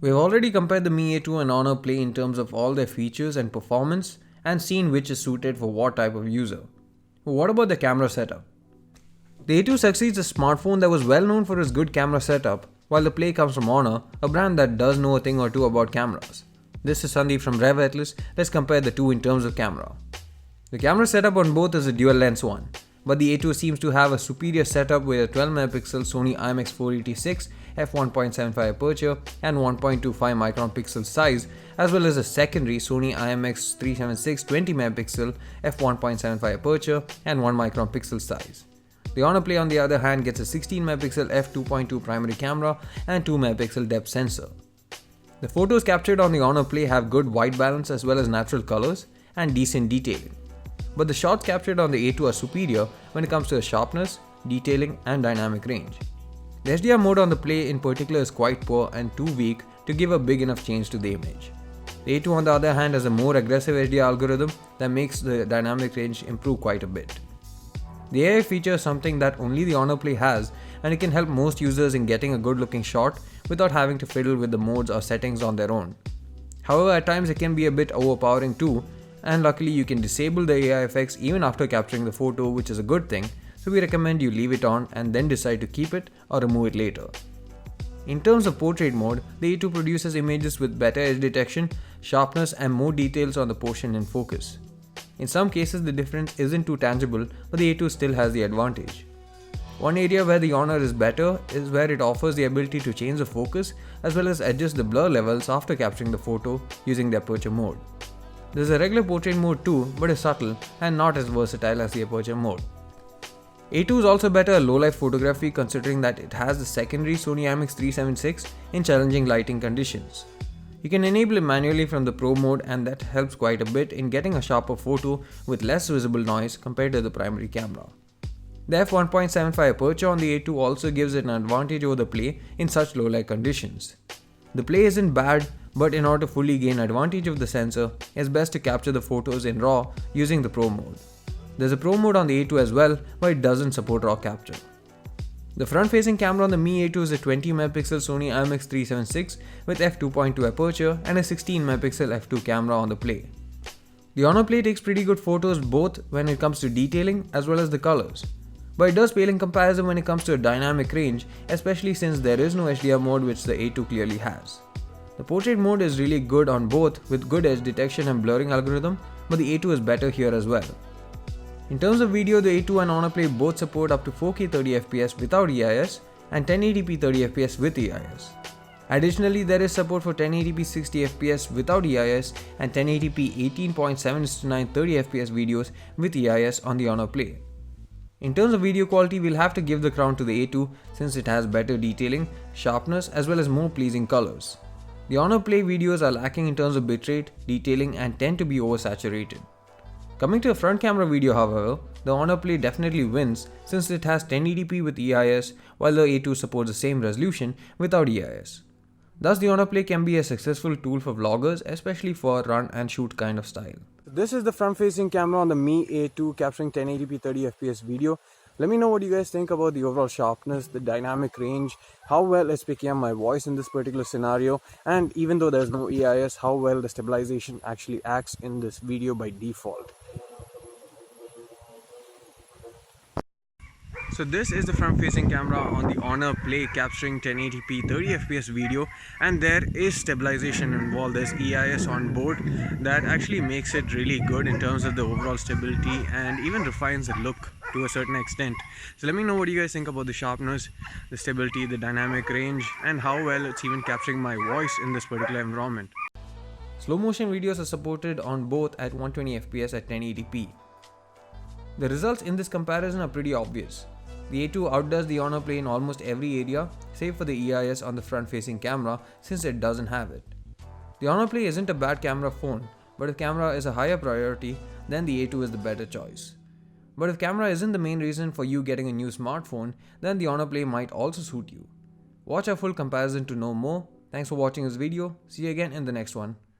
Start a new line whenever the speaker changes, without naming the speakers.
We've already compared the Mi A2 and Honor Play in terms of all their features and performance and seen which is suited for what type of user. But what about the camera setup? The A2 succeeds a smartphone that was well known for its good camera setup, while the Play comes from Honor, a brand that does know a thing or two about cameras. This is Sandeep from RevAtlas. Let's compare the two in terms of camera. The camera setup on both is a dual lens one, but the A2 seems to have a superior setup with a 12MP Sony IMX486 f1.75 aperture and 1.25 micron pixel size, as well as a secondary Sony IMX376 20MP f1.75 aperture and 1 micron pixel size. The Honor Play on the other hand gets a 16MP f2.2 primary camera and 2MP depth sensor. The photos captured on the Honor Play have good white balance as well as natural colors and decent detailing. But the shots captured on the A2 are superior when it comes to the sharpness, detailing and dynamic range. The HDR mode on the Play in particular is quite poor and too weak to give a big enough change to the image. The A2 on the other hand has a more aggressive HDR algorithm that makes the dynamic range improve quite a bit. The AI feature is something that only the Honor Play has, and it can help most users in getting a good looking shot without having to fiddle with the modes or settings on their own. However, at times it can be a bit overpowering too, and luckily you can disable the AI effects even after capturing the photo, which is a good thing, so we recommend you leave it on and then decide to keep it or remove it later. In terms of portrait mode, the A2 produces images with better edge detection, sharpness and more details on the portion in focus. In some cases the difference isn't too tangible, but the A2 still has the advantage. One area where the Honor is better is where it offers the ability to change the focus as well as adjust the blur levels after capturing the photo using the aperture mode. There's a regular portrait mode too, but is subtle and not as versatile as the aperture mode. A2 is also better at low-light photography considering that it has the secondary Sony IMX376 in challenging lighting conditions. You can enable it manually from the Pro mode, and that helps quite a bit in getting a sharper photo with less visible noise compared to the primary camera. The f1.75 aperture on the A2 also gives it an advantage over the Play in such low-light conditions. The Play isn't bad, but in order to fully gain advantage of the sensor, it's best to capture the photos in RAW using the Pro mode. There's a Pro mode on the A2 as well, but it doesn't support RAW capture. The front-facing camera on the Mi A2 is a 20MP Sony IMX376 with f2.2 aperture and a 16MP f2 camera on the Play. The Honor Play takes pretty good photos both when it comes to detailing as well as the colors, but it does pale in comparison when it comes to a dynamic range, especially since there is no HDR mode, which the A2 clearly has. The portrait mode is really good on both with good edge detection and blurring algorithm, but the A2 is better here as well. In terms of video, the A2 and Honor Play both support up to 4K 30fps without EIS and 1080p 30fps with EIS. Additionally, there is support for 1080p 60fps without EIS and 1080p 18.7:9 30fps videos with EIS on the Honor Play. In terms of video quality, we'll have to give the crown to the A2 since it has better detailing, sharpness as well as more pleasing colors. The Honor Play videos are lacking in terms of bitrate, detailing and tend to be oversaturated. Coming to a front camera video however, the Honor Play definitely wins since it has 1080p with EIS while the A2 supports the same resolution without EIS. Thus the Honor Play can be a successful tool for vloggers, especially for run and shoot kind of style. This is the front facing camera on the Mi A2 capturing 1080p 30fps video. Let me know what you guys think about the overall sharpness, the dynamic range, how well it's picking up my voice in this particular scenario, and even though there's no EIS, how well the stabilization actually acts in this video by default. So this is the front facing camera on the Honor Play capturing 1080p 30fps video, and there is stabilization involved. There's EIS on board that actually makes it really good in terms of the overall stability and even refines the look to a certain extent. So let me know what you guys think about the sharpness, the stability, the dynamic range and how well it's even capturing my voice in this particular environment. Slow motion videos are supported on both at 120fps at 1080p. The results in this comparison are pretty obvious. The A2 outdoes the Honor Play in almost every area save for the EIS on the front facing camera since it doesn't have it. The Honor Play isn't a bad camera phone, but if camera is a higher priority, then the A2 is the better choice. But if camera isn't the main reason for you getting a new smartphone, then the Honor Play might also suit you. Watch our full comparison to know more. Thanks for watching this video. See you again in the next one.